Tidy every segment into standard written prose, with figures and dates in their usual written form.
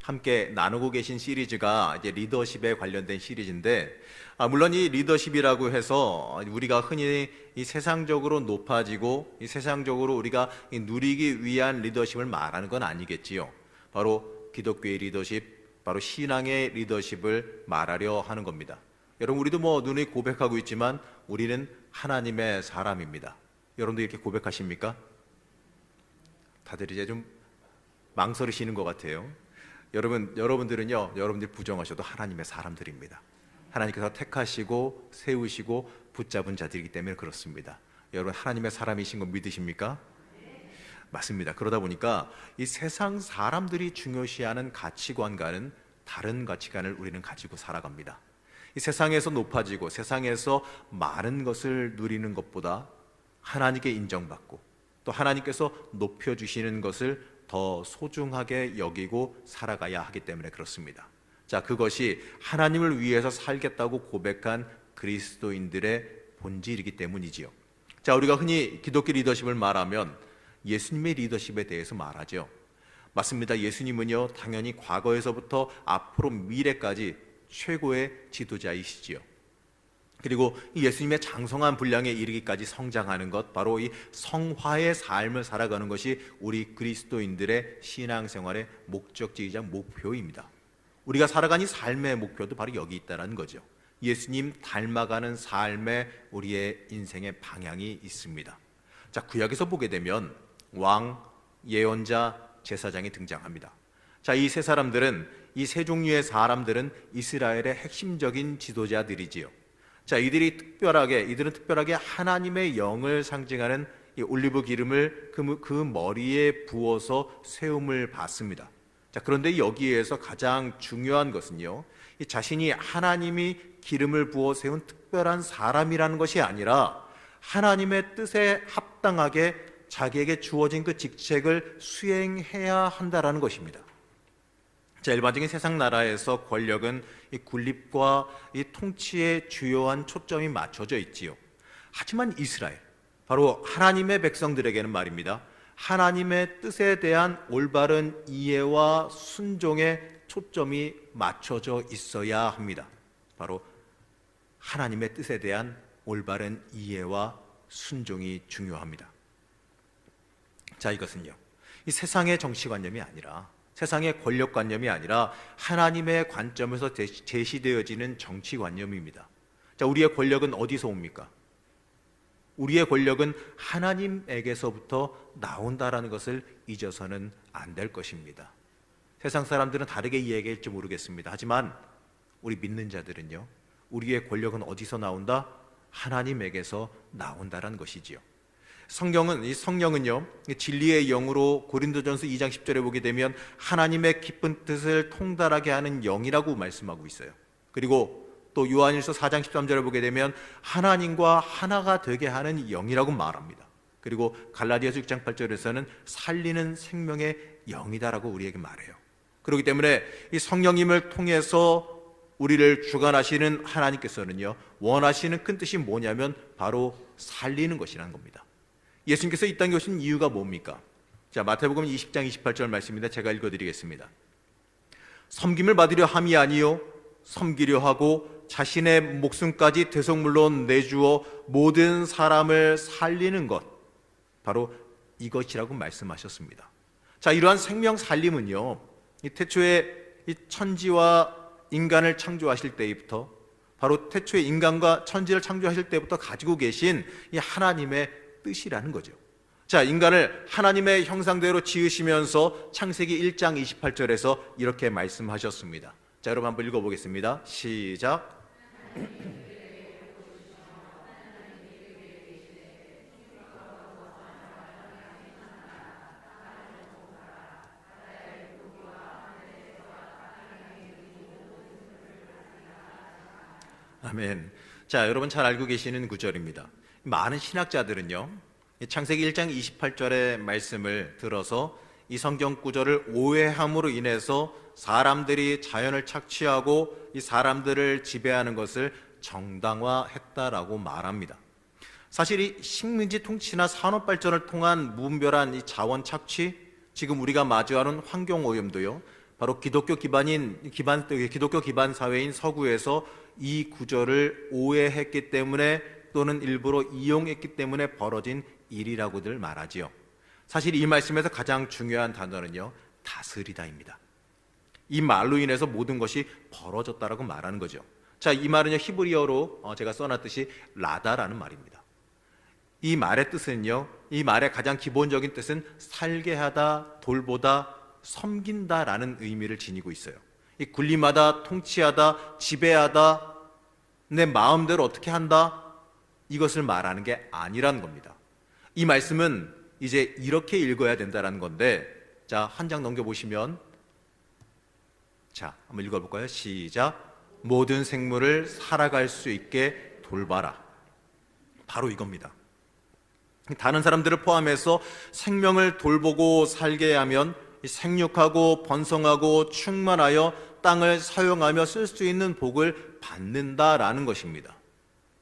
함께 나누고 계신 시리즈가 이제 리더십에 관련된 시리즈인데, 물론 이 리더십이라고 해서 우리가 흔히 이 세상적으로 높아지고 이 세상적으로 우리가 누리기 위한 리더십을 말하는 건 아니겠지요. 바로 기독교의 리더십, 바로 신앙의 리더십을 말하려 하는 겁니다. 여러분, 우리도 눈에 고백하고 있지만 우리는 하나님의 사람입니다. 여러분도 이렇게 고백하십니까? 다들 이제 좀 망설이시는 것 같아요. 여러분들은요, 여러분들 부정하셔도 하나님의 사람들입니다. 하나님께서 택하시고 세우시고 붙잡은 자들이기 때문에 그렇습니다. 여러분, 하나님의 사람이신 거 믿으십니까? 맞습니다. 그러다 보니까 이 세상 사람들이 중요시하는 가치관과는 다른 가치관을 우리는 가지고 살아갑니다. 이 세상에서 높아지고 세상에서 많은 것을 누리는 것보다 하나님께 인정받고 또 하나님께서 높여주시는 것을 더 소중하게 여기고 살아가야 하기 때문에 그렇습니다. 자, 그것이 하나님을 위해서 살겠다고 고백한 그리스도인들의 본질이기 때문이지요. 자, 우리가 흔히 기독교 리더십을 말하면 예수님의 리더십에 대해서 말하죠. 맞습니다. 예수님은요, 당연히 과거에서부터 앞으로 미래까지 최고의 지도자이시지요. 그리고 이 예수님의 장성한 분량에 이르기까지 성장하는 것, 바로 이 성화의 삶을 살아가는 것이 우리 그리스도인들의 신앙생활의 목적지이자 목표입니다. 우리가 살아가는 이 삶의 목표도 바로 여기 있다는 거죠. 예수님 닮아가는 삶에 우리의 인생의 방향이 있습니다. 자, 구약에서 보게 되면 왕, 예언자, 제사장이 등장합니다. 자, 이 세 사람들은, 이 세 종류의 사람들은 이스라엘의 핵심적인 지도자들이지요. 자, 이들은 특별하게 하나님의 영을 상징하는 이 올리브 기름을 그 머리에 부어서 세움을 받습니다. 자, 그런데 여기에서 가장 중요한 것은요, 이 자신이 하나님이 기름을 부어 세운 특별한 사람이라는 것이 아니라 하나님의 뜻에 합당하게 자기에게 주어진 그 직책을 수행해야 한다라는 것입니다. 자, 일반적인 세상 나라에서 권력은 이 군립과 이 통치에 주요한 초점이 맞춰져 있지요. 하지만 이스라엘, 바로 하나님의 백성들에게는 말입니다, 하나님의 뜻에 대한 올바른 이해와 순종에 초점이 맞춰져 있어야 합니다. 바로 하나님의 뜻에 대한 올바른 이해와 순종이 중요합니다. 자, 이것은요, 이 세상의 정치관념이 아니라, 세상의 권력관념이 아니라 하나님의 관점에서 제시되어지는 정치관념입니다. 자, 우리의 권력은 어디서 옵니까? 우리의 권력은 하나님에게서부터 나온다라는 것을 잊어서는 안 될 것입니다. 세상 사람들은 다르게 이야기할지 모르겠습니다. 하지만 우리 믿는 자들은요, 우리의 권력은 어디서 나온다? 하나님에게서 나온다라는 것이지요. 성령은요, 진리의 영으로 고린도전서 2장 10절에 보게 되면 하나님의 깊은 뜻을 통달하게 하는 영이라고 말씀하고 있어요. 그리고 또 요한일서 4장 13절에 보게 되면 하나님과 하나가 되게 하는 영이라고 말합니다. 그리고 갈라디아서 6장 8절에서는 살리는 생명의 영이다라고 우리에게 말해요. 그렇기 때문에 이 성령님을 통해서 우리를 주관하시는 하나님께서는요, 원하시는 큰 뜻이 뭐냐면 바로 살리는 것이라는 겁니다. 예수님께서 이 땅에 오신 이유가 뭡니까? 자, 마태복음 20장 28절 말씀입니다. 제가 읽어드리겠습니다. 섬김을 받으려 함이 아니요 섬기려 하고 자신의 목숨까지 대속물로 내주어 모든 사람을 살리는 것, 바로 이것이라고 말씀하셨습니다. 자, 이러한 생명 살림은요, 이 태초에 이 천지와 인간을 창조하실 때부터, 바로 태초에 인간과 천지를 창조하실 때부터 가지고 계신 이 하나님의 뜻이라는 거죠. 자, 인간을 하나님의 형상대로 지으시면서 창세기 1장 28절에서 이렇게 말씀하셨습니다. 자, 여러분 한번 읽어보겠습니다. 시작. 아멘. 자, 여러분 잘 알고 계시는 구절입니다. 많은 신학자들은요, 창세기 1장 28절의 말씀을 들어서 이 성경 구절을 오해함으로 인해서 사람들이 자연을 착취하고 이 사람들을 지배하는 것을 정당화했다라고 말합니다. 사실 이 식민지 통치나 산업 발전을 통한 무분별한 이 자원 착취, 지금 우리가 마주하는 환경 오염도요, 바로 기독교 기반 사회인 서구에서 이 구절을 오해했기 때문에 또는 일부러 이용했기 때문에 벌어진 일이라고들 말하지요. 사실 이 말씀에서 가장 중요한 단어는요, 다스리다입니다. 이 말로 인해서 모든 것이 벌어졌다라고 말하는 거죠. 자, 이 말은요, 히브리어로 제가 써놨듯이 라다라는 말입니다. 이 말의 뜻은요, 이 말의 가장 기본적인 뜻은 살게 하다, 돌보다, 섬긴다라는 의미를 지니고 있어요. 이 군림하다, 통치하다, 지배하다, 내 마음대로 어떻게 한다, 이것을 말하는 게 아니라는 겁니다. 이 말씀은 이제 이렇게 읽어야 된다는 건데, 자, 한 장 넘겨보시면, 자, 한번 읽어볼까요? 시작. 모든 생물을 살아갈 수 있게 돌봐라. 바로 이겁니다. 다른 사람들을 포함해서 생명을 돌보고 살게 하면 생육하고 번성하고 충만하여 땅을 사용하며 쓸 수 있는 복을 받는다라는 것입니다.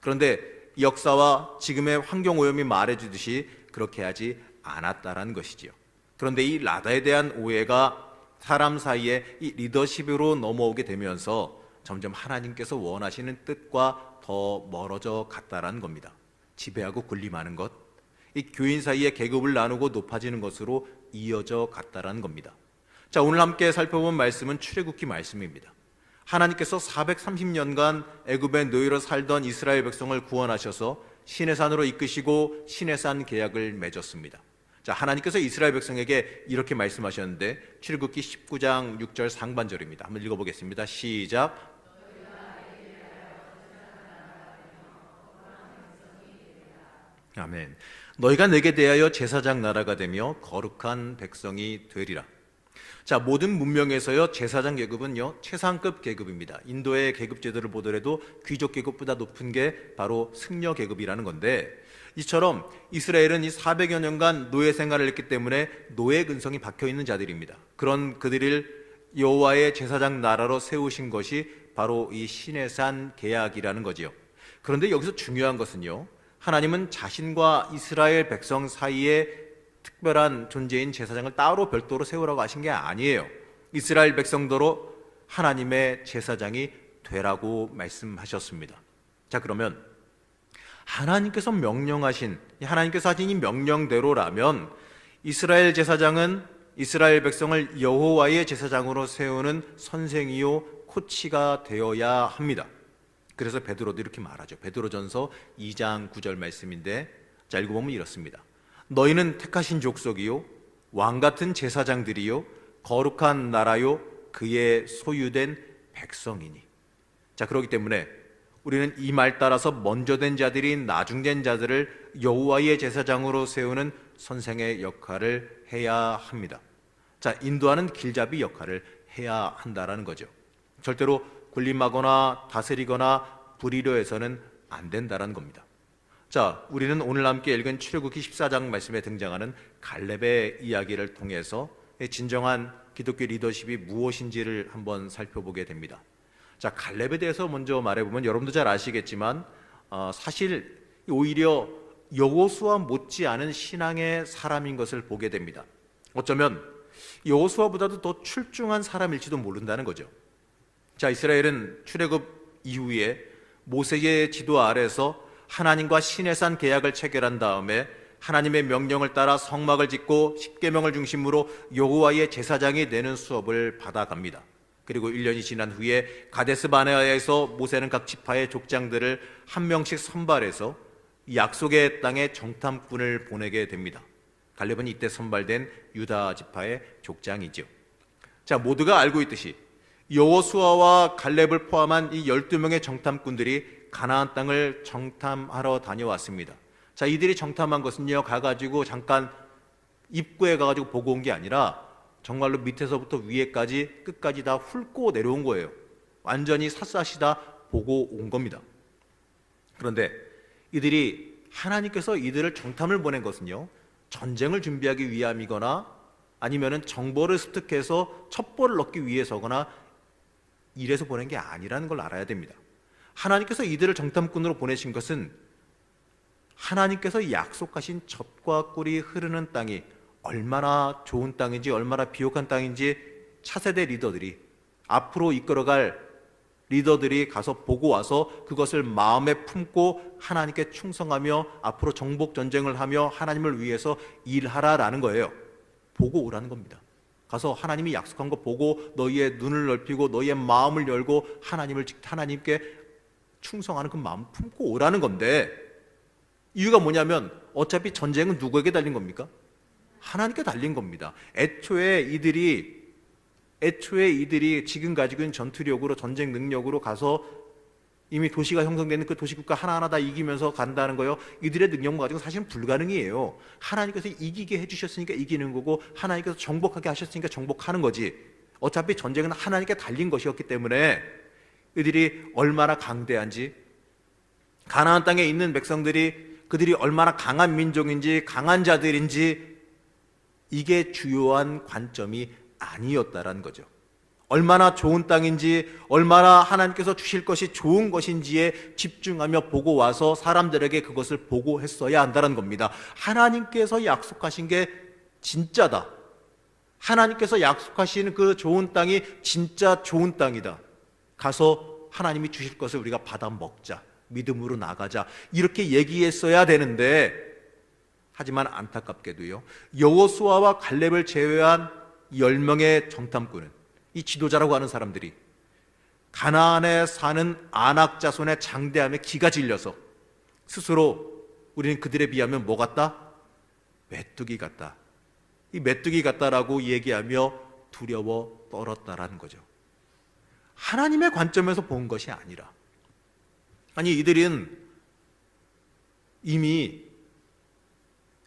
그런데 역사와 지금의 환경오염이 말해주듯이 그렇게 하지 않았다라는 것이지요. 그런데 이 라다에 대한 오해가 사람 사이에 이 리더십으로 넘어오게 되면서 점점 하나님께서 원하시는 뜻과 더 멀어져 갔다라는 겁니다. 지배하고 군림하는 것, 이 교인 사이에 계급을 나누고 높아지는 것으로 이어져 갔다라는 겁니다. 자, 오늘 함께 살펴본 말씀은 출애굽기 말씀입니다. 하나님께서 430년간 애굽의 노예로 살던 이스라엘 백성을 구원하셔서 시내산으로 이끄시고 시내산 계약을 맺었습니다. 자, 하나님께서 이스라엘 백성에게 이렇게 말씀하셨는데 출애굽기 19장 6절 상반절입니다. 한번 읽어보겠습니다. 시작. 아멘. 너희가 내게 대하여 제사장 나라가 되며 거룩한 백성이 되리라. 자, 모든 문명에서요, 제사장 계급은요, 최상급 계급입니다. 인도의 계급 제도를 보더라도 귀족 계급보다 높은 게 바로 승려 계급이라는 건데, 이처럼 이스라엘은 이 400여 년간 노예 생활을 했기 때문에 노예 근성이 박혀 있는 자들입니다. 그런 그들을 여호와의 제사장 나라로 세우신 것이 바로 이 시내산 계약이라는 거지요. 그런데 여기서 중요한 것은요, 하나님은 자신과 이스라엘 백성 사이에 특별한 존재인 제사장을 따로 별도로 세우라고 하신 게 아니에요. 이스라엘 백성도로 하나님의 제사장이 되라고 말씀하셨습니다. 자, 그러면 하나님께서 명령하신, 하나님께서 하신 이 명령대로라면 이스라엘 제사장은 이스라엘 백성을 여호와의 제사장으로 세우는 선생이요 코치가 되어야 합니다. 그래서 베드로도 이렇게 말하죠. 베드로전서 2장 9절 말씀인데, 자, 읽어보면 이렇습니다. 너희는 택하신 족속이요 왕같은 제사장들이요 거룩한 나라요 그의 소유된 백성이니. 자, 그렇기 때문에 우리는 이 말 따라서 먼저 된 자들이 나중된 자들을 여호와의 제사장으로 세우는 선생의 역할을 해야 합니다. 자, 인도하는 길잡이 역할을 해야 한다라는 거죠. 절대로 군림하거나 다스리거나 부리려 해서는 안 된다라는 겁니다. 자, 우리는 오늘 함께 읽은 출애굽기 14장 말씀에 등장하는 갈렙의 이야기를 통해서 진정한 기독교 리더십이 무엇인지를 한번 살펴보게 됩니다. 자, 갈렙에 대해서 먼저 말해보면 여러분도 잘 아시겠지만 사실 오히려 여호수아 못지않은 신앙의 사람인 것을 보게 됩니다. 어쩌면 여호수아보다도 더 출중한 사람일지도 모른다는 거죠. 자, 이스라엘은 출애굽 이후에 모세의 지도 아래서 하나님과 시내산 계약을 체결한 다음에 하나님의 명령을 따라 성막을 짓고 십계명을 중심으로 여호와의 제사장이 되는 수업을 받아갑니다. 그리고 1년이 지난 후에 가데스 바네아에서 모세는 각 지파의 족장들을 한 명씩 선발해서 약속의 땅에 정탐꾼을 보내게 됩니다. 갈렙은 이때 선발된 유다 지파의 족장이죠. 자, 모두가 알고 있듯이 여호수아와 갈렙을 포함한 이 12명의 정탐꾼들이 가나안 땅을 정탐하러 다녀왔습니다. 자, 이들이 정탐한 것은요, 가가지고 잠깐 입구에 가가지고 보고 온 게 아니라 정말로 밑에서부터 위에까지 끝까지 다 훑고 내려온 거예요. 완전히 샅샅이 다 보고 온 겁니다. 그런데 이들이, 하나님께서 이들을 정탐을 보낸 것은요, 전쟁을 준비하기 위함이거나 아니면은 정보를 습득해서 첩보를 얻기 위해서거나 이래서 보낸 게 아니라는 걸 알아야 됩니다. 하나님께서 이들을 정탐꾼으로 보내신 것은 하나님께서 약속하신 젖과 꿀이 흐르는 땅이 얼마나 좋은 땅인지, 얼마나 비옥한 땅인지 차세대 리더들이, 앞으로 이끌어갈 리더들이 가서 보고 와서 그것을 마음에 품고 하나님께 충성하며 앞으로 정복 전쟁을 하며 하나님을 위해서 일하라라는 거예요. 보고 오라는 겁니다. 가서 하나님이 약속한 거 보고 너희의 눈을 넓히고 너희의 마음을 열고 하나님께 충성하는 그 마음을 품고 오라는 건데, 이유가 뭐냐면 어차피 전쟁은 누구에게 달린 겁니까? 하나님께 달린 겁니다. 애초에 이들이 지금 가지고 있는 전투력으로, 전쟁 능력으로 가서 이미 도시가 형성되는 그 도시국가 하나하나 다 이기면서 간다는 거요, 이들의 능력만 가지고 사실은 불가능이에요. 하나님께서 이기게 해주셨으니까 이기는 거고, 하나님께서 정복하게 하셨으니까 정복하는 거지. 어차피 전쟁은 하나님께 달린 것이었기 때문에 이들이 얼마나 강대한지, 가나안 땅에 있는 백성들이 그들이 얼마나 강한 민족인지 강한 자들인지, 이게 주요한 관점이 아니었다라는 거죠. 얼마나 좋은 땅인지, 얼마나 하나님께서 주실 것이 좋은 것인지에 집중하며 보고 와서 사람들에게 그것을 보고했어야 한다는 겁니다. 하나님께서 약속하신 게 진짜다. 하나님께서 약속하시는 그 좋은 땅이 진짜 좋은 땅이다. 가서 하나님이 주실 것을 우리가 받아 먹자, 믿음으로 나가자, 이렇게 얘기했어야 되는데, 하지만 안타깝게도요, 여호수아와 갈렙을 제외한 10명의 정탐꾼은, 이 지도자라고 하는 사람들이 가나안에 사는 아낙 자손의 장대함에 기가 질려서 스스로 우리는 그들에 비하면 뭐 같다? 메뚜기 같다. 이 메뚜기 같다라고 얘기하며 두려워 떨었다라는 거죠. 하나님의 관점에서 본 것이 아니라, 아니 이들은 이미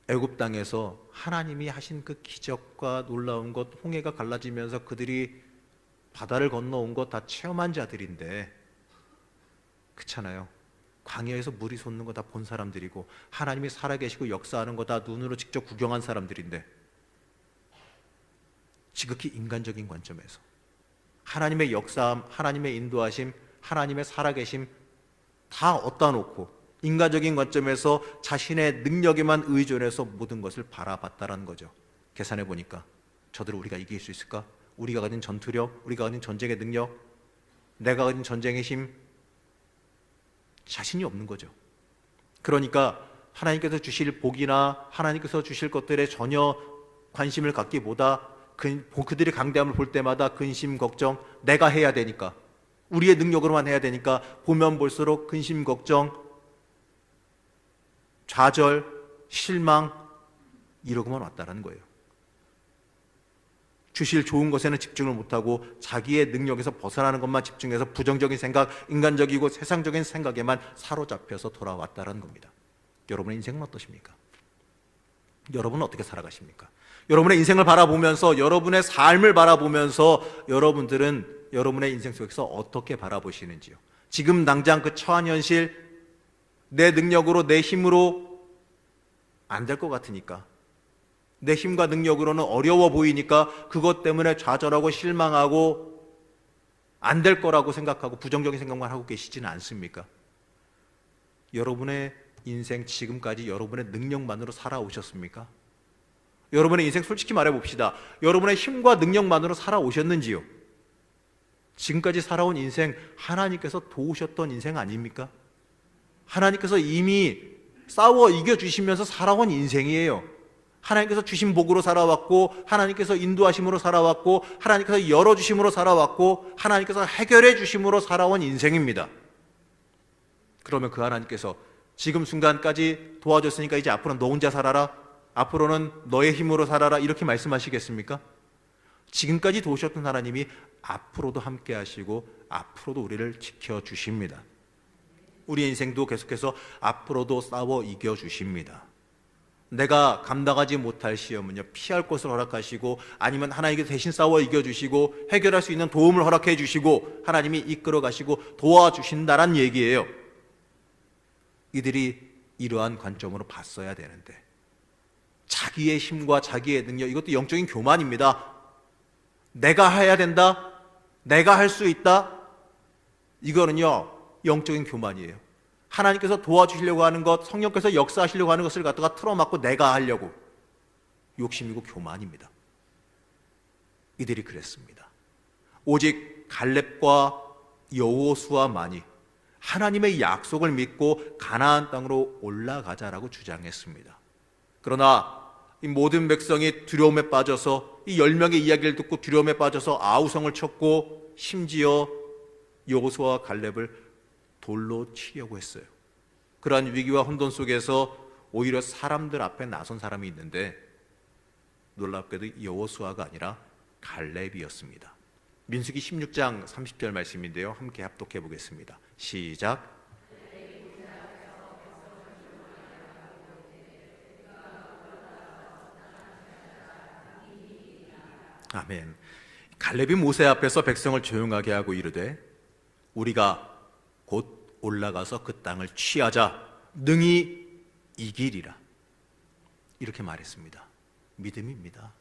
애굽 땅에서 하나님이 하신 그 기적과 놀라운 것, 홍해가 갈라지면서 그들이 바다를 건너온 것 다 체험한 자들인데, 그렇잖아요. 광야에서 물이 솟는 거 다 본 사람들이고, 하나님이 살아계시고 역사하는 거 다 눈으로 직접 구경한 사람들인데, 지극히 인간적인 관점에서 하나님의 역사함, 하나님의 인도하심, 하나님의 살아계심 다 얻다 놓고 인간적인 관점에서 자신의 능력에만 의존해서 모든 것을 바라봤다라는 거죠. 계산해 보니까 저들을 우리가 이길 수 있을까? 우리가 가진 전투력, 우리가 가진 전쟁의 능력, 내가 가진 전쟁의 힘, 자신이 없는 거죠. 그러니까 하나님께서 주실 복이나 하나님께서 주실 것들에 전혀 관심을 갖기보다 그들의 강대함을 볼 때마다 근심, 걱정, 내가 해야 되니까, 우리의 능력으로만 해야 되니까 보면 볼수록 근심, 걱정, 좌절, 실망, 이러고만 왔다라는 거예요. 주실 좋은 것에는 집중을 못하고 자기의 능력에서 벗어나는 것만 집중해서 부정적인 생각, 인간적이고 세상적인 생각에만 사로잡혀서 돌아왔다라는 겁니다. 여러분의 인생은 어떠십니까? 여러분은 어떻게 살아가십니까? 여러분의 인생을 바라보면서, 여러분의 삶을 바라보면서 여러분들은 여러분의 인생 속에서 어떻게 바라보시는지요? 지금 당장 그 처한 현실, 내 능력으로, 내 힘으로 안 될 것 같으니까, 내 힘과 능력으로는 어려워 보이니까 그것 때문에 좌절하고 실망하고 안 될 거라고 생각하고 부정적인 생각만 하고 계시지는 않습니까? 여러분의 인생 지금까지 여러분의 능력만으로 살아오셨습니까? 여러분의 인생 솔직히 말해봅시다. 여러분의 힘과 능력만으로 살아오셨는지요? 지금까지 살아온 인생 하나님께서 도우셨던 인생 아닙니까? 하나님께서 이미 싸워 이겨주시면서 살아온 인생이에요. 하나님께서 주신 복으로 살아왔고, 하나님께서 인도하심으로 살아왔고, 하나님께서 열어주심으로 살아왔고, 하나님께서 해결해 주심으로 살아온 인생입니다. 그러면 그 하나님께서 지금 순간까지 도와줬으니까 이제 앞으로는 너 혼자 살아라, 앞으로는 너의 힘으로 살아라, 이렇게 말씀하시겠습니까? 지금까지 도우셨던 하나님이 앞으로도 함께 하시고 앞으로도 우리를 지켜주십니다. 우리 인생도 계속해서 앞으로도 싸워 이겨주십니다. 내가 감당하지 못할 시험은요, 피할 것을 허락하시고, 아니면 하나님께서 대신 싸워 이겨주시고 해결할 수 있는 도움을 허락해 주시고 하나님이 이끌어 가시고 도와주신다란 얘기예요. 이들이 이러한 관점으로 봤어야 되는데, 자기의 힘과 자기의 능력, 이것도 영적인 교만입니다. 내가 해야 된다, 내가 할 수 있다, 이거는요 영적인 교만이에요. 하나님께서 도와주시려고 하는 것, 성령께서 역사하시려고 하는 것을 갖다가 틀어막고 내가 하려고, 욕심이고 교만입니다. 이들이 그랬습니다. 오직 갈렙과 여호수아만이 하나님의 약속을 믿고 가나안 땅으로 올라가자라고 주장했습니다. 그러나 이 모든 백성이 두려움에 빠져서 이 10명의 이야기를 듣고 두려움에 빠져서 아우성을 쳤고 심지어 여호수아와 갈렙을 돌로 치려고 했어요. 그러한 위기와 혼돈 속에서 오히려 사람들 앞에 나선 사람이 있는데 놀랍게도 여호수아가 아니라 갈렙이었습니다. 민수기 16장 30절 말씀인데요. 함께 합독해 보겠습니다. 시작. 아멘. 갈렙이 모세 앞에서 백성을 조용하게 하고 이르되 우리가 곧 올라가서 그 땅을 취하자 능히 이기리라 이렇게 말했습니다. 믿음입니다.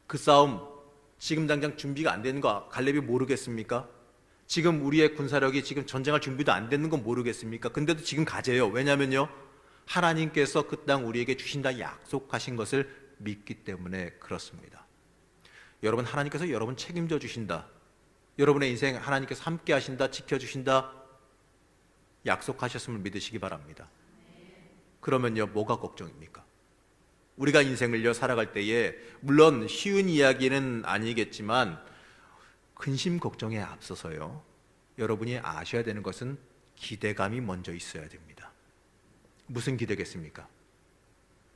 그 싸움 지금 당장 준비가 안 되는 거 갈렙이 모르겠습니까? 지금 우리의 군사력이 지금 전쟁할 준비도 안 되는 건 모르겠습니까? 근데도 지금 가재요. 왜냐면요 하나님께서 그 땅 우리에게 주신다 약속하신 것을 믿기 때문에 그렇습니다. 여러분, 하나님께서 여러분 책임져 주신다, 여러분의 인생 하나님께서 함께 하신다, 지켜주신다 약속하셨음을 믿으시기 바랍니다. 그러면요 뭐가 걱정입니까? 우리가 인생을요 살아갈 때에 물론 쉬운 이야기는 아니겠지만 근심 걱정에 앞서서요 여러분이 아셔야 되는 것은 기대감이 먼저 있어야 됩니다. 무슨 기대겠습니까?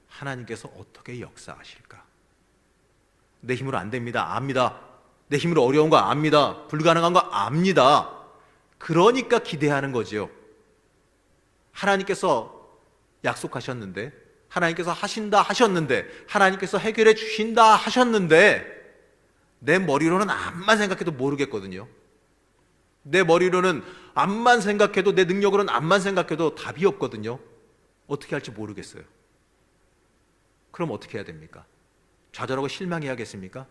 하나님께서 어떻게 역사하실까? 내 힘으로 안 됩니다. 압니다. 내 힘으로 어려운 거 압니다. 불가능한 거 압니다. 그러니까 기대하는 거지요. 하나님께서 약속하셨는데, 하나님께서 하신다 하셨는데, 하나님께서 해결해 주신다 하셨는데 내 머리로는 암만 생각해도 모르겠거든요. 내 머리로는 암만 생각해도, 내 능력으로는 암만 생각해도 답이 없거든요. 어떻게 할지 모르겠어요. 그럼 어떻게 해야 됩니까? 좌절하고 실망해야겠습니까?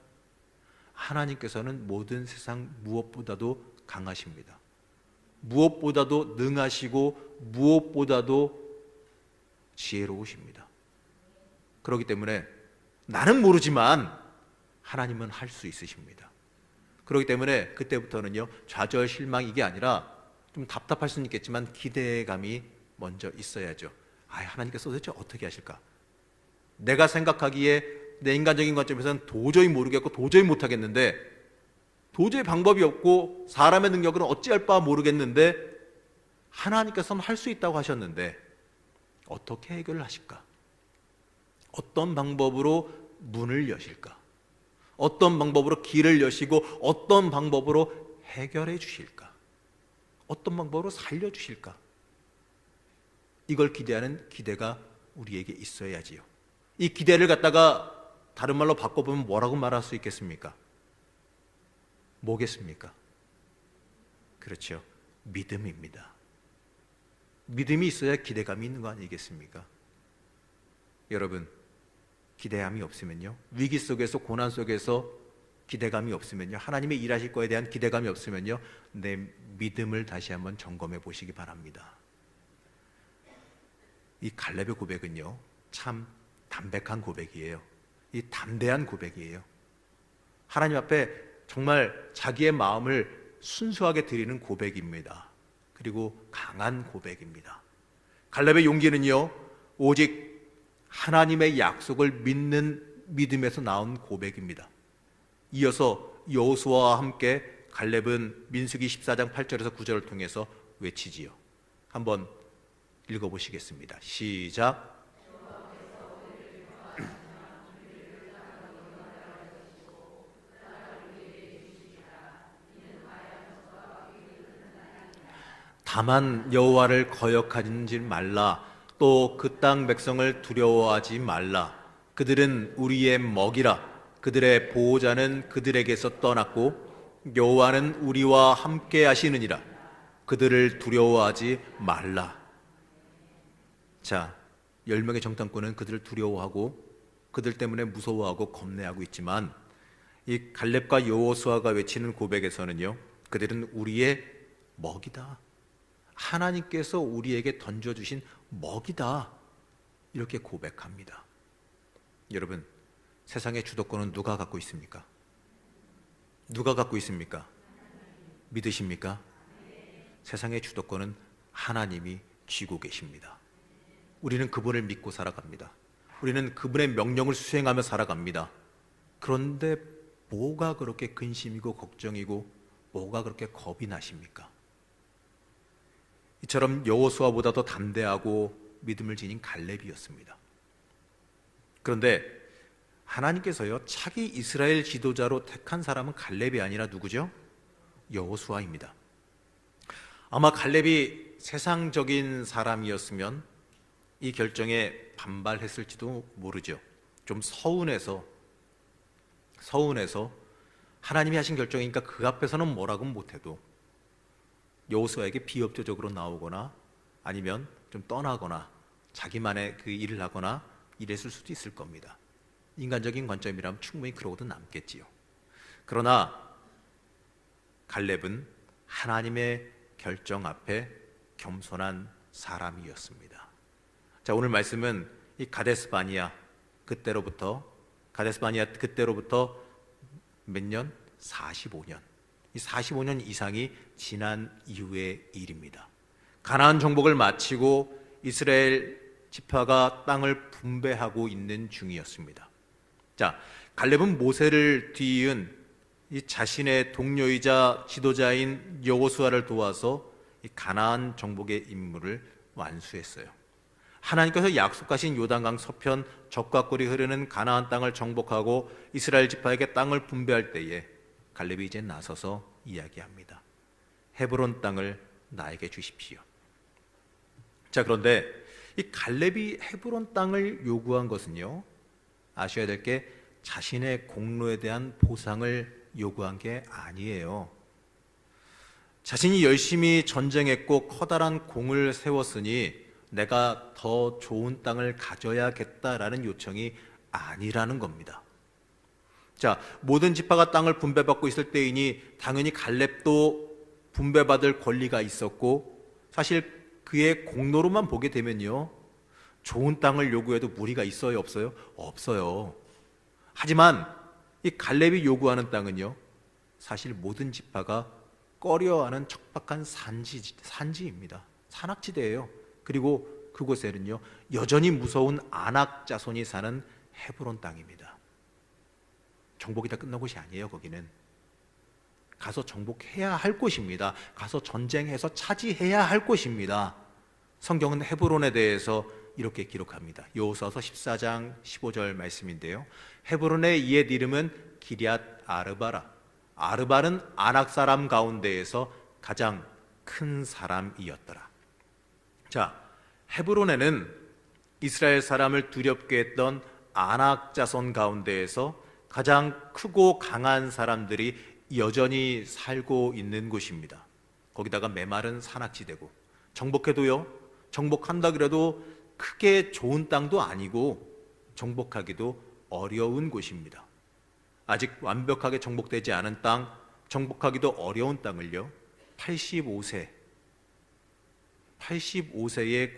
하나님께서는 모든 세상 무엇보다도 강하십니다. 무엇보다도 능하시고 무엇보다도 지혜로우십니다. 그렇기 때문에 나는 모르지만 하나님은 할 수 있으십니다. 그렇기 때문에 그때부터는요 좌절 실망 이게 아니라 좀 답답할 수는 있겠지만 기대감이 먼저 있어야죠. 하나님께서 도대체 어떻게 하실까? 내가 생각하기에 내 인간적인 관점에서는 도저히 모르겠고 도저히 못하겠는데, 도저히 방법이 없고 사람의 능력은 어찌할 바 모르겠는데 하나님께서는 할 수 있다고 하셨는데 어떻게 해결을 하실까? 어떤 방법으로 문을 여실까? 어떤 방법으로 길을 여시고 어떤 방법으로 해결해 주실까? 어떤 방법으로 살려주실까? 이걸 기대하는 기대가 우리에게 있어야지요. 이 기대를 갖다가 다른 말로 바꿔보면 뭐라고 말할 수 있겠습니까? 뭐겠습니까? 그렇죠. 믿음입니다. 믿음이 있어야 기대감이 있는 거 아니겠습니까? 여러분, 기대감이 없으면요, 위기 속에서 고난 속에서 기대감이 없으면요, 하나님의 일하실 거에 대한 기대감이 없으면요, 내 믿음을 다시 한번 점검해 보시기 바랍니다. 이 갈렙의 고백은요 참 담백한 고백이에요. 이 담대한 고백이에요. 하나님 앞에 정말 자기의 마음을 순수하게 드리는 고백입니다. 그리고 강한 고백입니다. 갈렙의 용기는요 오직 하나님의 약속을 믿는 믿음에서 나온 고백입니다. 이어서 여호수아와 함께 갈렙은 민수기 14장 8절에서 9절을 통해서 외치지요. 한번 읽어보시겠습니다. 시작. 다만 여호와를 거역하지 말라. 또 그 땅 백성을 두려워하지 말라. 그들은 우리의 먹이라. 그들의 보호자는 그들에게서 떠났고 여호와는 우리와 함께 하시느니라. 그들을 두려워하지 말라. 자, 10명의 정탐꾼은 그들을 두려워하고 그들 때문에 무서워하고 겁내하고 있지만 이 갈렙과 여호수아가 외치는 고백에서는요 그들은 우리의 먹이다. 하나님께서 우리에게 던져주신 먹이다. 이렇게 고백합니다. 여러분, 세상의 주도권은 누가 갖고 있습니까? 누가 갖고 있습니까? 믿으십니까? 세상의 주도권은 하나님이 쥐고 계십니다. 우리는 그분을 믿고 살아갑니다. 우리는 그분의 명령을 수행하며 살아갑니다. 그런데 뭐가 그렇게 근심이고 걱정이고 뭐가 그렇게 겁이 나십니까? 이처럼 여호수아보다 더 담대하고 믿음을 지닌 갈렙이었습니다. 그런데 하나님께서요, 차기 이스라엘 지도자로 택한 사람은 갈렙이 아니라 누구죠? 여호수아입니다. 아마 갈렙이 세상적인 사람이었으면 이 결정에 반발했을지도 모르죠. 좀 서운해서 하나님이 하신 결정이니까 그 앞에서는 뭐라고 못해도 여호수아에게 비협조적으로 나오거나 아니면 좀 떠나거나 자기만의 그 일을 하거나 이랬을 수도 있을 겁니다. 인간적인 관점이라면 충분히 그러고도 남겠지요. 그러나 갈렙은 하나님의 결정 앞에 겸손한 사람이었습니다. 자, 오늘 말씀은 이 가데스 바니아 그때로부터 몇 년? 45년. 이 45년 이상이 지난 이후의 일입니다. 가나안 정복을 마치고 이스라엘 지파가 땅을 분배하고 있는 중이었습니다. 자, 갈렙은 모세를 뒤이은 이 자신의 동료이자 지도자인 여호수아를 도와서 이 가나안 정복의 임무를 완수했어요. 하나님께서 약속하신 요단강 서편 적과 꿀이 흐르는 가나안 땅을 정복하고 이스라엘 지파에게 땅을 분배할 때에 갈렙이 이제 나서서 이야기합니다. 헤브론 땅을 나에게 주십시오. 자, 그런데 이 갈렙이 헤브론 땅을 요구한 것은요, 아셔야 될 게 자신의 공로에 대한 보상을 요구한 게 아니에요. 자신이 열심히 전쟁했고 커다란 공을 세웠으니 내가 더 좋은 땅을 가져야겠다라는 요청이 아니라는 겁니다. 자, 모든 지파가 땅을 분배받고 있을 때이니 당연히 갈렙도 분배받을 권리가 있었고, 사실 그의 공로로만 보게 되면요, 좋은 땅을 요구해도 무리가 있어요, 없어요? 없어요. 하지만 이 갈렙이 요구하는 땅은요, 사실 모든 지파가 꺼려하는 척박한 산지입니다. 산악지대예요. 그리고 그곳에는요, 여전히 무서운 아낙 자손이 사는 헤브론 땅입니다. 정복이 다 끝난 곳이 아니에요. 거기는 가서 정복해야 할 곳입니다. 가서 전쟁해서 차지해야 할 곳입니다. 성경은 헤브론에 대해서 이렇게 기록합니다. 여호수아서 14장 15절 말씀인데요, 헤브론의 옛 이름은 기럇 아르바라. 아르바는 아낙 사람 가운데에서 가장 큰 사람이었더라. 자, 헤브론에는 이스라엘 사람을 두렵게 했던 아낙 자손 가운데에서 가장 크고 강한 사람들이 여전히 살고 있는 곳입니다. 거기다가 메마른 산악지대고, 정복해도요, 정복한다 그래도 크게 좋은 땅도 아니고 정복하기도 어려운 곳입니다. 아직 완벽하게 정복되지 않은 땅, 정복하기도 어려운 땅을요, 85세의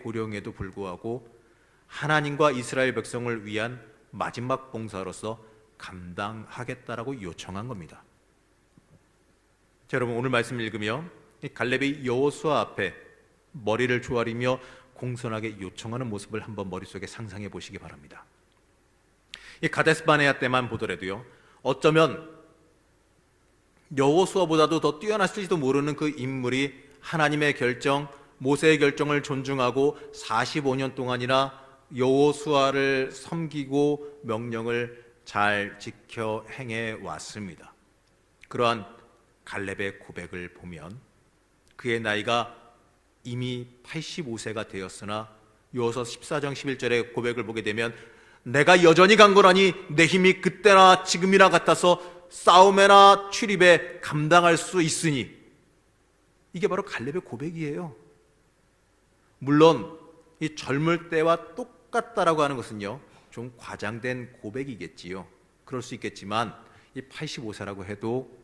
고령에도 불구하고 하나님과 이스라엘 백성을 위한 마지막 봉사로서 감당하겠다라고 요청한 겁니다. 자, 여러분, 오늘 말씀 읽으며 갈렙이 여호수아 앞에 머리를 조아리며 공손하게 요청하는 모습을 한번 머릿속에 상상해 보시기 바랍니다. 이 가데스 바네아 때만 보더라도요, 어쩌면 여호수아보다도 더 뛰어났을지도 모르는 그 인물이 하나님의 결정, 모세의 결정을 존중하고 45년 동안이나 여호수아를 섬기고 명령을 잘 지켜 행해 왔습니다. 그러한 갈렙의 고백을 보면 그의 나이가 이미 85세가 되었으나 여호수아 14장 11절의 고백을 보게 되면 내가 여전히 강건하니 내 힘이 그때나 지금이나 같아서 싸움에나 출입에 감당할 수 있으니, 이게 바로 갈렙의 고백이에요. 물론 이 젊을 때와 똑같다라고 하는 것은요, 좀 과장된 고백이겠지요. 그럴 수 있겠지만 이 85세라고 해도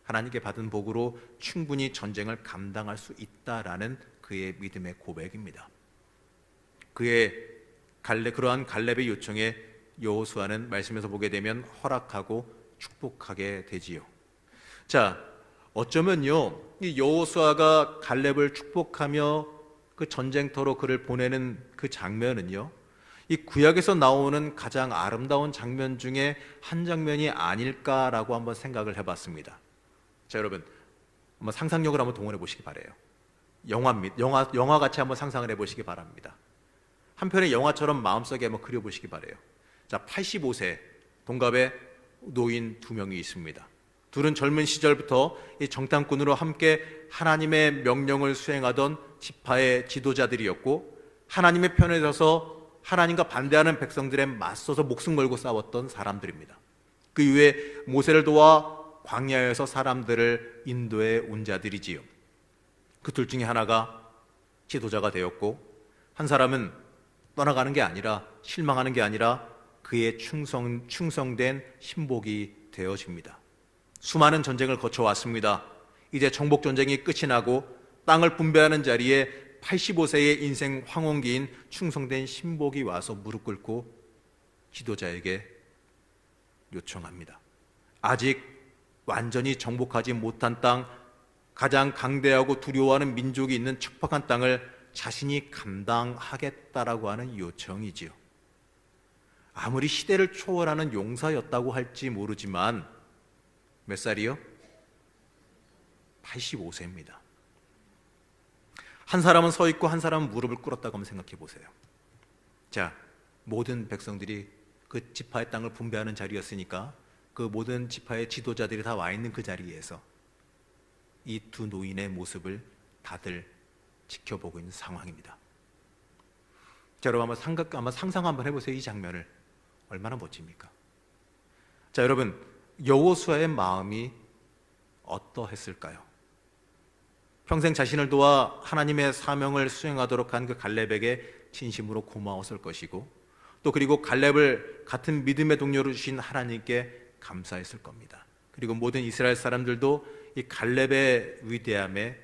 하나님께 받은 복으로 충분히 전쟁을 감당할 수 있다라는 그의 믿음의 고백입니다. 그러한 갈렙의 요청에 여호수아는 말씀에서 보게 되면 허락하고 축복하게 되지요. 자, 어쩌면요, 이 여호수아가 갈렙을 축복하며 그 전쟁터로 그를 보내는 그 장면은요, 이 구약에서 나오는 가장 아름다운 장면 중에 한 장면이 아닐까라고 한번 생각을 해봤습니다. 자, 여러분, 한번 상상력을 한번 동원해 보시기 바래요. 영화 같이 한번 상상을 해보시기 바랍니다. 한 편의 영화처럼 마음속에 한번 그려보시기 바래요. 자, 85세 동갑의 노인 두 명이 있습니다. 둘은 젊은 시절부터 이 정탐꾼으로 함께 하나님의 명령을 수행하던 지파의 지도자들이었고, 하나님의 편에 서서 하나님과 반대하는 백성들에 맞서서 목숨 걸고 싸웠던 사람들입니다. 그 이후에 모세를 도와 광야에서 사람들을 인도해 온 자들이지요. 그 둘 중에 하나가 지도자가 되었고, 한 사람은 떠나가는 게 아니라, 실망하는 게 아니라 그의 충성된 신복이 되어집니다. 수많은 전쟁을 거쳐왔습니다. 이제 정복 전쟁이 끝이 나고 땅을 분배하는 자리에 85세의 인생 황혼기인 충성된 신복이 와서 무릎 꿇고 지도자에게 요청합니다. 아직 완전히 정복하지 못한 땅, 가장 강대하고 두려워하는 민족이 있는 척박한 땅을 자신이 감당하겠다라고 하는 요청이지요. 아무리 시대를 초월하는 용사였다고 할지 모르지만 몇 살이요? 85세입니다. 한 사람은 서 있고 한 사람은 무릎을 꿇었다고 한번 생각해 보세요. 자, 모든 백성들이 그 지파의 땅을 분배하는 자리였으니까 그 모든 지파의 지도자들이 다 와 있는 그 자리에서 이 두 노인의 모습을 다들 지켜보고 있는 상황입니다. 자, 여러분 한번 상상 한번 해보세요. 이 장면을 얼마나 멋집니까? 자, 여러분, 여호수아의 마음이 어떠했을까요? 평생 자신을 도와 하나님의 사명을 수행하도록 한 그 갈렙에게 진심으로 고마웠을 것이고, 또 그리고 갈렙을 같은 믿음의 동료로 주신 하나님께 감사했을 겁니다. 그리고 모든 이스라엘 사람들도 이 갈렙의 위대함에,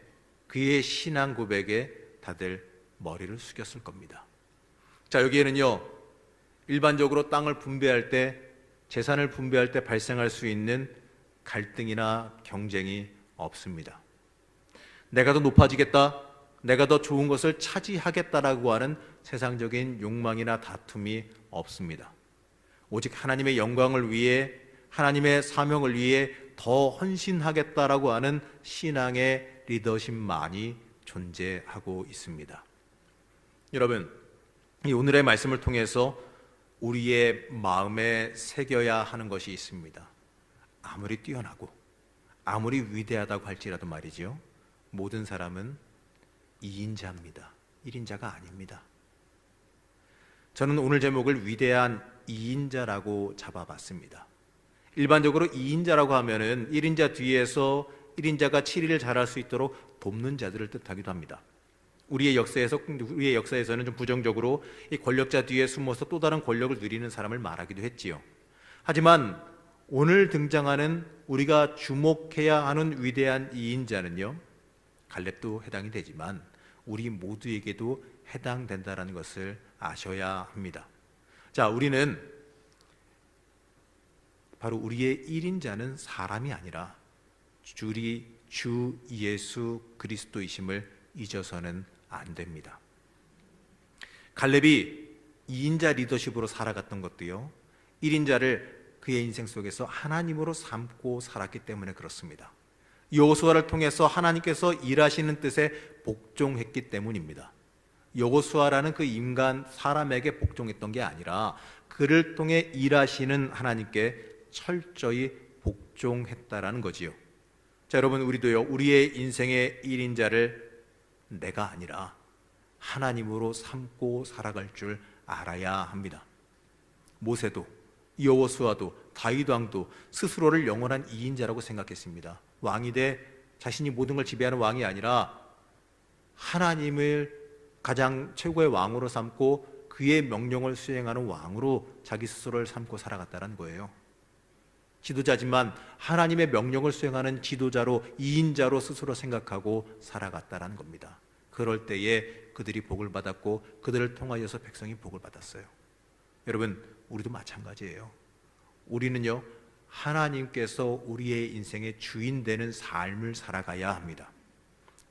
그의 신앙 고백에 다들 머리를 숙였을 겁니다. 자, 여기에는요, 일반적으로 땅을 분배할 때, 재산을 분배할 때 발생할 수 있는 갈등이나 경쟁이 없습니다. 내가 더 높아지겠다, 내가 더 좋은 것을 차지하겠다라고 하는 세상적인 욕망이나 다툼이 없습니다. 오직 하나님의 영광을 위해, 하나님의 사명을 위해 더 헌신하겠다라고 하는 신앙의 리더십만이 존재하고 있습니다. 여러분, 이 오늘의 말씀을 통해서 우리의 마음에 새겨야 하는 것이 있습니다. 아무리 뛰어나고 아무리 위대하다고 할지라도 말이죠, 모든 사람은 2인자입니다. 1인자가 아닙니다. 저는 오늘 제목을 위대한 2인자라고 잡아봤습니다. 일반적으로 2인자라고 하면은 1인자 뒤에서 1인자가 7일을 잘할 수 있도록 돕는 자들을 뜻하기도 합니다. 우리의 역사에서는 좀 부정적으로 이 권력자 뒤에 숨어서 또 다른 권력을 누리는 사람을 말하기도 했지요. 하지만 오늘 등장하는 우리가 주목해야 하는 위대한 2인자는요, 갈렙도 해당이 되지만 우리 모두에게도 해당된다는 것을 아셔야 합니다. 자, 우리는 바로 우리의 1인자는 사람이 아니라 주 예수 그리스도이심을 잊어서는 안 됩니다. 갈렙이 2인자 리더십으로 살아갔던 것도요, 1인자를 그의 인생 속에서 하나님으로 삼고 살았기 때문에 그렇습니다. 여호수아를 통해서 하나님께서 일하시는 뜻에 복종했기 때문입니다. 여호수아라는 그 인간 사람에게 복종했던 게 아니라 그를 통해 일하시는 하나님께 철저히 복종했다라는 거지요. 자, 여러분, 우리도요, 우리의 인생의 1인자를 내가 아니라 하나님으로 삼고 살아갈 줄 알아야 합니다. 모세도, 여호수아도, 다윗 왕도 스스로를 영원한 2인자라고 생각했습니다. 왕이 돼 자신이 모든 걸 지배하는 왕이 아니라 하나님을 가장 최고의 왕으로 삼고 그의 명령을 수행하는 왕으로 자기 스스로를 삼고 살아갔다는 거예요. 지도자지만 하나님의 명령을 수행하는 지도자로, 2인자로 스스로 생각하고 살아갔다는 겁니다. 그럴 때에 그들이 복을 받았고 그들을 통하여서 백성이 복을 받았어요. 여러분, 우리도 마찬가지예요. 우리는요, 하나님께서 우리의 인생의 주인 되는 삶을 살아가야 합니다.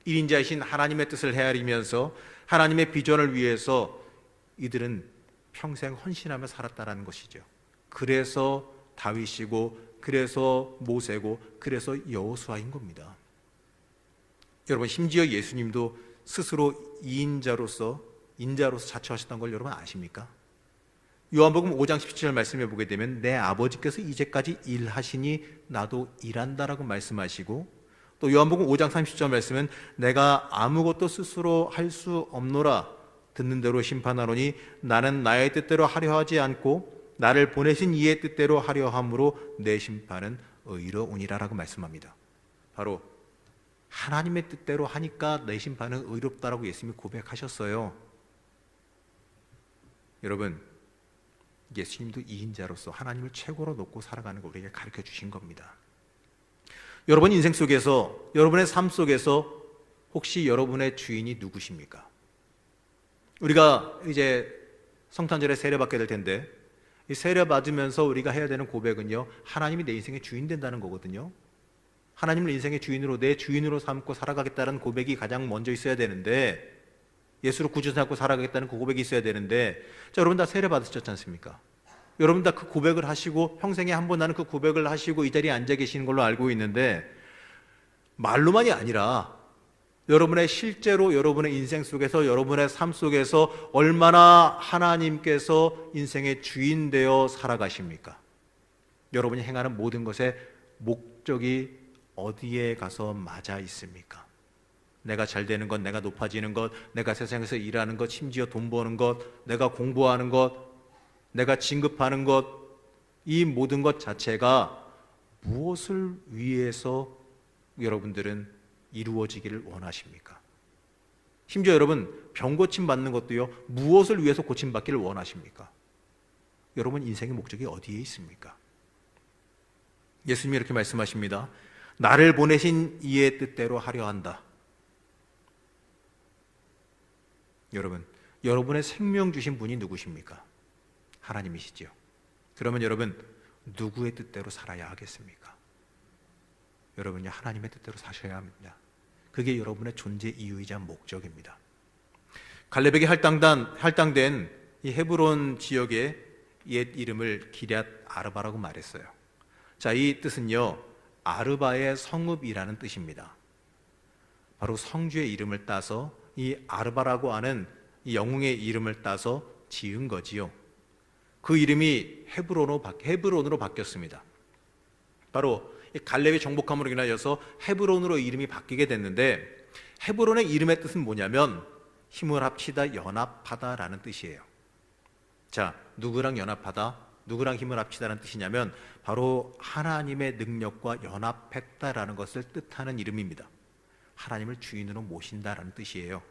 1인자이신 하나님의 뜻을 헤아리면서 하나님의 비전을 위해서 이들은 평생 헌신하며 살았다는 것이죠. 그래서 다윗이고, 그래서 모세고, 그래서 여호수아인 겁니다. 여러분, 심지어 예수님도 스스로 인자로서 자처하셨던 걸 여러분 아십니까? 요한복음 5장 17절 말씀해 보게 되면 내 아버지께서 이제까지 일하시니 나도 일한다라고 말씀하시고, 또 요한복음 5장 30절 말씀은 내가 아무것도 스스로 할 수 없노라, 듣는 대로 심판하노니 나는 나의 뜻대로 하려 하지 않고 나를 보내신 이의 뜻대로 하려 함으로 내 심판은 의로우니라라고 말씀합니다. 바로 하나님의 뜻대로 하니까 내 심판은 의롭다라고 예수님이 고백하셨어요. 여러분, 예수님도 이인자로서 하나님을 최고로 놓고 살아가는 걸 우리에게 가르쳐 주신 겁니다. 여러분 인생 속에서, 여러분의 삶 속에서 혹시 여러분의 주인이 누구십니까? 우리가 이제 성탄절에 세례 받게 될 텐데, 이 세례 받으면서 우리가 해야 되는 고백은요, 하나님이 내 인생의 주인 된다는 거거든요. 하나님을 인생의 주인으로, 내 주인으로 삼고 살아가겠다는 고백이 가장 먼저 있어야 되는데, 예수로 구주 삼고 살아가겠다는 그 고백이 있어야 되는데, 자, 여러분 다 세례 받으셨지 않습니까? 여러분 다 그 고백을 하시고, 평생에 한 번 나는 그 고백을 하시고 이 자리에 앉아 계시는 걸로 알고 있는데, 말로만이 아니라 여러분의 실제로 여러분의 인생 속에서, 여러분의 삶 속에서 얼마나 하나님께서 인생의 주인 되어 살아가십니까? 여러분이 행하는 모든 것의 목적이 어디에 가서 맞아 있습니까? 내가 잘 되는 것, 내가 높아지는 것, 내가 세상에서 일하는 것, 심지어 돈 버는 것, 내가 공부하는 것, 내가 진급하는 것, 이 모든 것 자체가 무엇을 위해서 여러분들은 이루어지기를 원하십니까? 심지어 여러분 병 고침 받는 것도요, 무엇을 위해서 고침 받기를 원하십니까? 여러분 인생의 목적이 어디에 있습니까? 예수님이 이렇게 말씀하십니다. 나를 보내신 이의 뜻대로 하려 한다. 여러분, 여러분의 생명 주신 분이 누구십니까? 하나님이시죠. 그러면 여러분 누구의 뜻대로 살아야 하겠습니까? 여러분이 하나님의 뜻대로 사셔야 합니다. 그게 여러분의 존재 이유이자 목적입니다. 갈렙에게 할당된 이 헤브론 지역의 옛 이름을 기럇 아르바라고 말했어요. 자, 이 뜻은요, 아르바의 성읍이라는 뜻입니다. 바로 성주의 이름을 따서 이 아르바라고 하는 이 영웅의 이름을 따서 지은 거지요. 그 이름이 헤브론으로 바뀌었습니다. 바로 갈렙의 정복함으로 인하여서 헤브론으로 이름이 바뀌게 됐는데, 헤브론의 이름의 뜻은 뭐냐면 힘을 합치다, 연합하다라는 뜻이에요. 자, 누구랑 연합하다, 누구랑 힘을 합치다라는 뜻이냐면 바로 하나님의 능력과 연합했다라는 것을 뜻하는 이름입니다. 하나님을 주인으로 모신다라는 뜻이에요.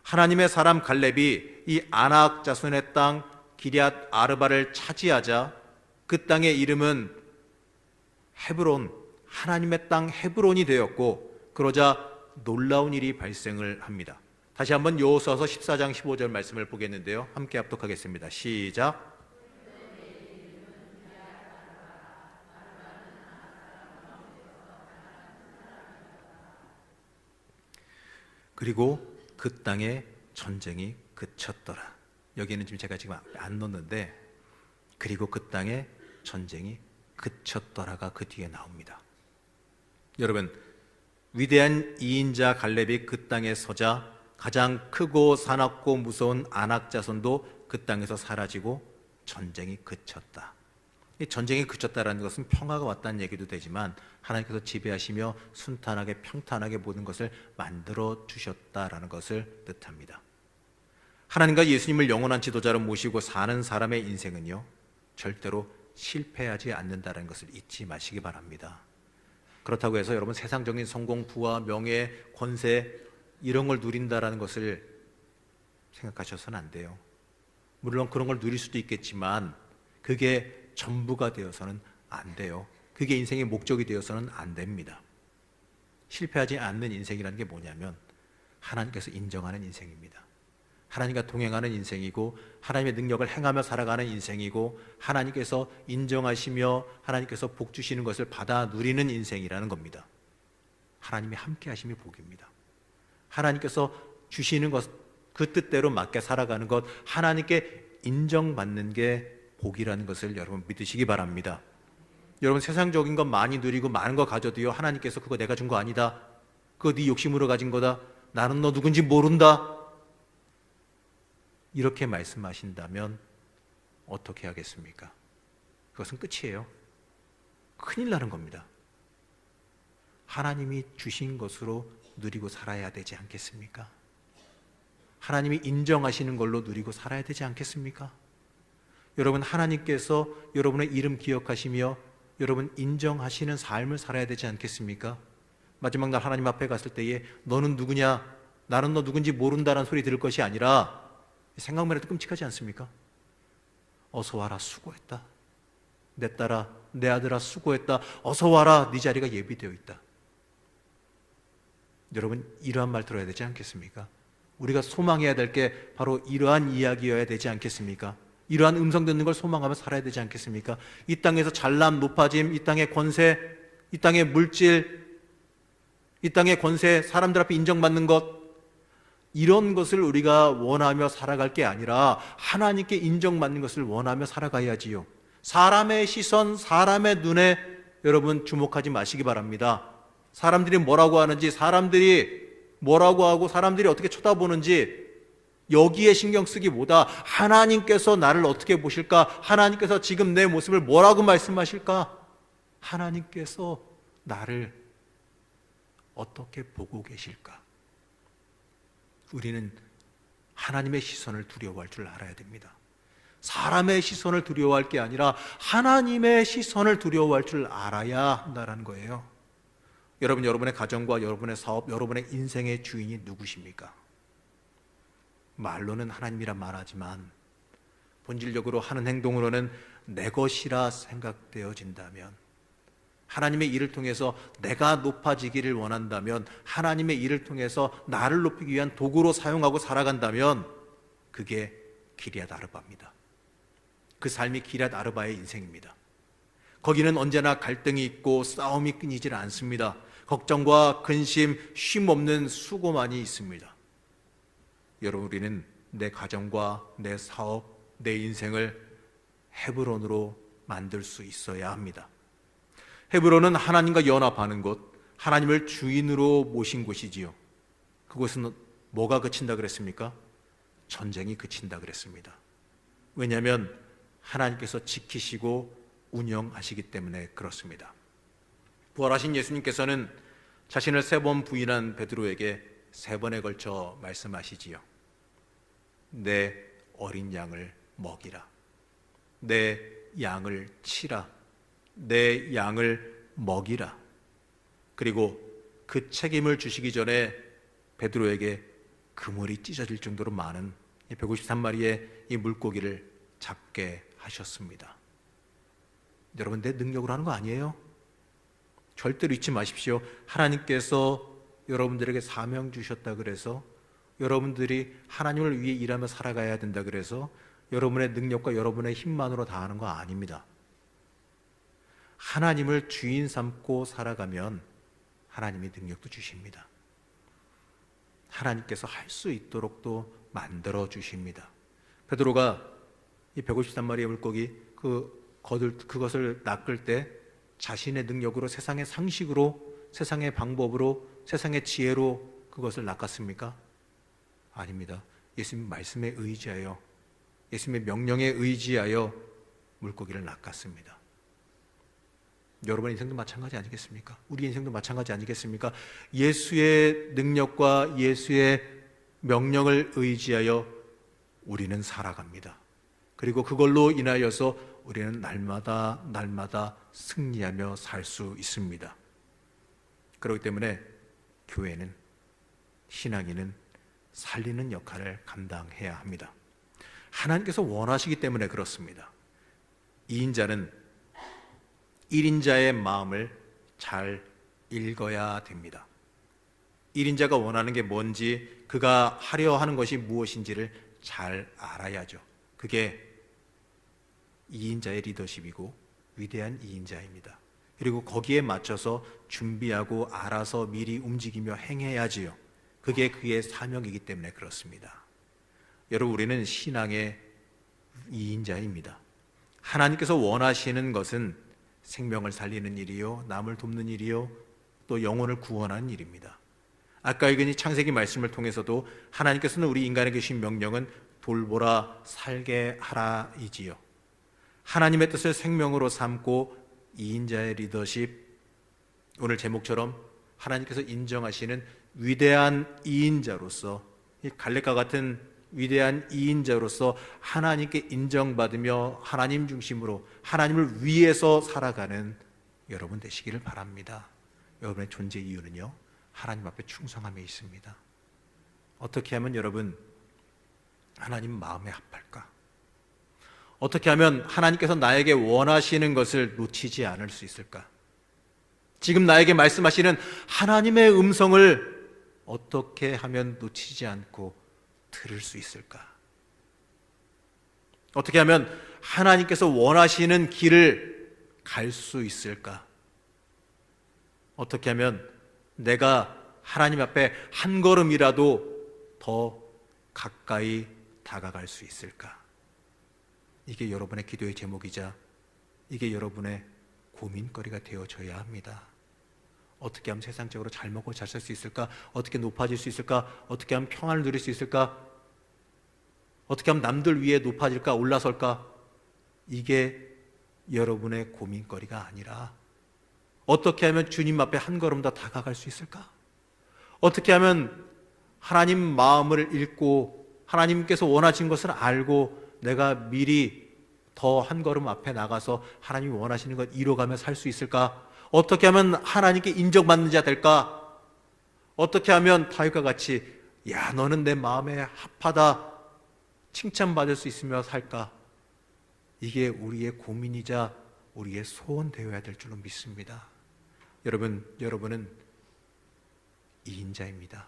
하나님의 사람 갈렙이 이 아낙 자손의 땅 기럇 아르바를 차지하자 그 땅의 이름은 헤브론, 하나님의 땅 헤브론이 되었고, 그러자 놀라운 일이 발생을 합니다. 다시 한번 여호수아서 14장 15절 말씀을 보겠는데요, 함께 합독하겠습니다. 시작. 그리고 그 땅에 전쟁이 그쳤더라. 여기는 제가 지금 안 넣었는데, 그리고 그 땅에 전쟁이 그쳤더라가 그 뒤에 나옵니다. 여러분, 위대한 이인자 갈렙이 그 땅에 서자 가장 크고 사납고 무서운 아낙 자손도 그 땅에서 사라지고 전쟁이 그쳤다. 이 전쟁이 그쳤다라는 것은 평화가 왔다는 얘기도 되지만 하나님께서 지배하시며 순탄하게 평탄하게 모든 것을 만들어 주셨다라는 것을 뜻합니다. 하나님과 예수님을 영원한 지도자로 모시고 사는 사람의 인생은요, 절대로 실패하지 않는다는 것을 잊지 마시기 바랍니다. 그렇다고 해서 여러분 세상적인 성공, 부와 명예, 권세 이런 걸 누린다라는 것을 생각하셔서는 안 돼요. 물론 그런 걸 누릴 수도 있겠지만 그게 전부가 되어서는 안 돼요. 그게 인생의 목적이 되어서는 안 됩니다. 실패하지 않는 인생이라는 게 뭐냐면 하나님께서 인정하는 인생입니다. 하나님과 동행하는 인생이고 하나님의 능력을 행하며 살아가는 인생이고 하나님께서 인정하시며 하나님께서 복 주시는 것을 받아 누리는 인생이라는 겁니다. 하나님이 함께 하심이 복입니다. 하나님께서 주시는 것, 그 뜻대로 맞게 살아가는 것, 하나님께 인정받는 게 복이라는 것을 여러분 믿으시기 바랍니다. 여러분 세상적인 것 많이 누리고 많은 거 가져도요, 하나님께서 그거 내가 준 거 아니다, 그거 네 욕심으로 가진 거다, 나는 너 누군지 모른다, 이렇게 말씀하신다면 어떻게 하겠습니까? 그것은 끝이에요. 큰일 나는 겁니다. 하나님이 주신 것으로 누리고 살아야 되지 않겠습니까? 하나님이 인정하시는 걸로 누리고 살아야 되지 않겠습니까? 여러분, 하나님께서 여러분의 이름 기억하시며 여러분 인정하시는 삶을 살아야 되지 않겠습니까? 마지막 날 하나님 앞에 갔을 때에 너는 누구냐, 나는 너 누군지 모른다는 소리 들을 것이 아니라, 생각만 해도 끔찍하지 않습니까? 어서 와라, 수고했다. 내 딸아, 내 아들아, 수고했다. 어서 와라, 네 자리가 예비되어 있다. 여러분, 이러한 말 들어야 되지 않겠습니까? 우리가 소망해야 될 게 바로 이러한 이야기여야 되지 않겠습니까? 이러한 음성 듣는 걸 소망하며 살아야 되지 않겠습니까? 이 땅에서 잘남, 높아짐, 이 땅의 권세, 이 땅의 물질, 이 땅의 권세, 사람들 앞에 인정받는 것, 이런 것을 우리가 원하며 살아갈 게 아니라 하나님께 인정받는 것을 원하며 살아가야지요. 사람의 시선, 사람의 눈에 여러분 주목하지 마시기 바랍니다. 사람들이 뭐라고 하는지, 사람들이 뭐라고 하고 사람들이 어떻게 쳐다보는지 여기에 신경 쓰기보다 하나님께서 나를 어떻게 보실까? 하나님께서 지금 내 모습을 뭐라고 말씀하실까? 하나님께서 나를 어떻게 보고 계실까? 우리는 하나님의 시선을 두려워할 줄 알아야 됩니다. 사람의 시선을 두려워할 게 아니라 하나님의 시선을 두려워할 줄 알아야 한다는 거예요. 여러분, 여러분의 가정과 여러분의 사업, 여러분의 인생의 주인이 누구십니까? 말로는 하나님이란 말하지만 본질적으로 하는 행동으로는 내 것이라 생각되어진다면, 하나님의 일을 통해서 내가 높아지기를 원한다면, 하나님의 일을 통해서 나를 높이기 위한 도구로 사용하고 살아간다면 그게 기럇 아르바입니다. 그 삶이 기럇 아르바의 인생입니다. 거기는 언제나 갈등이 있고 싸움이 끊이질 않습니다. 걱정과 근심, 쉼 없는 수고만이 있습니다. 여러분, 우리는 내 가정과 내 사업, 내 인생을 헤브론으로 만들 수 있어야 합니다. 헤브론은 하나님과 연합하는 곳, 하나님을 주인으로 모신 곳이지요. 그곳은 뭐가 그친다 그랬습니까? 전쟁이 그친다 그랬습니다. 왜냐하면 하나님께서 지키시고 운영하시기 때문에 그렇습니다. 부활하신 예수님께서는 자신을 3번 부인한 베드로에게 3번에 걸쳐 말씀하시지요. 내 어린 양을 먹이라. 내 양을 치라. 내 양을 먹이라. 그리고 그 책임을 주시기 전에 베드로에게 그물이 찢어질 정도로 많은 153마리의 이 물고기를 잡게 하셨습니다. 여러분, 내 능력으로 하는 거 아니에요. 절대로 잊지 마십시오. 하나님께서 여러분들에게 사명 주셨다 그래서, 여러분들이 하나님을 위해 일하며 살아가야 된다 그래서 여러분의 능력과 여러분의 힘만으로 다 하는 거 아닙니다. 하나님을 주인 삼고 살아가면 하나님이 능력도 주십니다. 하나님께서 할 수 있도록 또 만들어 주십니다. 베드로가 이 153마리의 물고기 그것을 낚을 때 자신의 능력으로, 세상의 상식으로, 세상의 방법으로, 세상의 지혜로 그것을 낚았습니까? 아닙니다. 예수님 말씀에 의지하여, 예수님의 명령에 의지하여 물고기를 낚았습니다. 여러분 인생도 마찬가지 아니겠습니까? 우리 인생도 마찬가지 아니겠습니까? 예수의 능력과 예수의 명령을 의지하여 우리는 살아갑니다. 그리고 그걸로 인하여서 우리는 날마다 승리하며 살 수 있습니다. 그렇기 때문에 교회는, 신앙인은 살리는 역할을 감당해야 합니다. 하나님께서 원하시기 때문에 그렇습니다. 2인자는 1인자의 마음을 잘 읽어야 됩니다. 1인자가 원하는 게 뭔지, 그가 하려 하는 것이 무엇인지를 잘 알아야죠. 그게 2인자의 리더십이고 위대한 2인자입니다. 그리고 거기에 맞춰서 준비하고 알아서 미리 움직이며 행해야지요. 그게 그의 사명이기 때문에 그렇습니다. 여러분, 우리는 신앙의 2인자입니다. 하나님께서 원하시는 것은 생명을 살리는 일이요, 남을 돕는 일이요, 또 영혼을 구원하는 일입니다. 아까 읽은 이 창세기 말씀을 통해서도 하나님께서는 우리 인간에게 주신 명령은 돌보라 살게 하라이지요. 하나님의 뜻을 생명으로 삼고 2인자의 리더십, 오늘 제목처럼 하나님께서 인정하시는 위대한 2인자로서, 이 갈렙과 같은 위대한 2인자로서 하나님께 인정받으며 하나님 중심으로 하나님을 위해서 살아가는 여러분 되시기를 바랍니다. 여러분의 존재 이유는요, 하나님 앞에 충성함에 있습니다. 어떻게 하면 여러분 하나님 마음에 합할까? 어떻게 하면 하나님께서 나에게 원하시는 것을 놓치지 않을 수 있을까? 지금 나에게 말씀하시는 하나님의 음성을 어떻게 하면 놓치지 않고 들을 수 있을까? 어떻게 하면 하나님께서 원하시는 길을 갈 수 있을까? 어떻게 하면 내가 하나님 앞에 한 걸음이라도 더 가까이 다가갈 수 있을까? 이게 여러분의 기도의 제목이자 이게 여러분의 고민거리가 되어져야 합니다. 어떻게 하면 세상적으로 잘 먹고 잘 살 수 있을까? 어떻게 높아질 수 있을까? 어떻게 하면 평안을 누릴 수 있을까? 어떻게 하면 남들 위에 높아질까? 올라설까? 이게 여러분의 고민거리가 아니라 어떻게 하면 주님 앞에 한 걸음 더 다가갈 수 있을까? 어떻게 하면 하나님 마음을 읽고 하나님께서 원하신 것을 알고 내가 미리 더 한 걸음 앞에 나가서 하나님이 원하시는 것 이뤄가며 살 수 있을까? 어떻게 하면 하나님께 인정받는 자 될까? 어떻게 하면 다윗과 같이 야 너는 내 마음에 합하다 칭찬받을 수 있으며 살까? 이게 우리의 고민이자 우리의 소원 되어야 될 줄로 믿습니다. 여러분은 2인자입니다.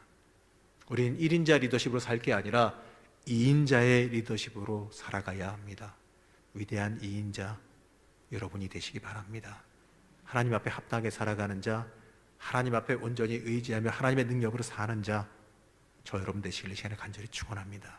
우리는 1인자 리더십으로 살 게 아니라 2인자의 리더십으로 살아가야 합니다. 위대한 2인자 여러분이 되시기 바랍니다. 하나님 앞에 합당하게 살아가는 자, 하나님 앞에 온전히 의지하며 하나님의 능력으로 사는 자, 저 여러분 되시길 이 시간에 간절히 축원합니다.